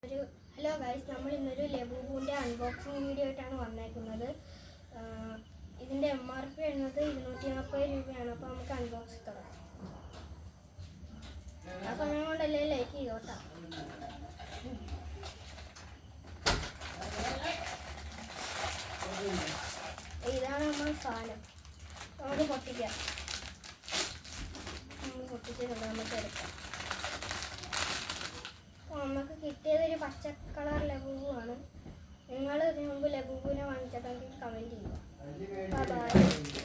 Hello guys, നമ്മൾ ഇന്നൊരു ലബൂബുവിൻ്റെ unboxing video ആയിട്ടാണ് വന്നേക്കുന്നത്. ഇതിൻ്റെ MRP വരുന്നത് 240 രൂപയാണ്. അപ്പോൾ നമുക്ക് അൺബോക്സ് തുടങ്ങാം. ആ സമയം കൊണ്ടല്ലേ ലൈക്ക് ചെയ്തോട്ടാ. ഇതാണ് നമ്മൾ സാധനം. നമുക്ക് പൊട്ടിക്കാം. പൊട്ടിച്ചിട്ടുണ്ട്, നമുക്ക് എടുക്കാം. നമുക്ക് കിട്ടിയത് ഒരു പച്ച കളർ ലബൂബുമാണ്. നിങ്ങൾ ഇതിനു മുമ്പ് ലബൂബുവിനെ വാങ്ങിച്ചിട്ടുണ്ടെങ്കിൽ കമൻറ്റ് ചെയ്യുക. ബൈ.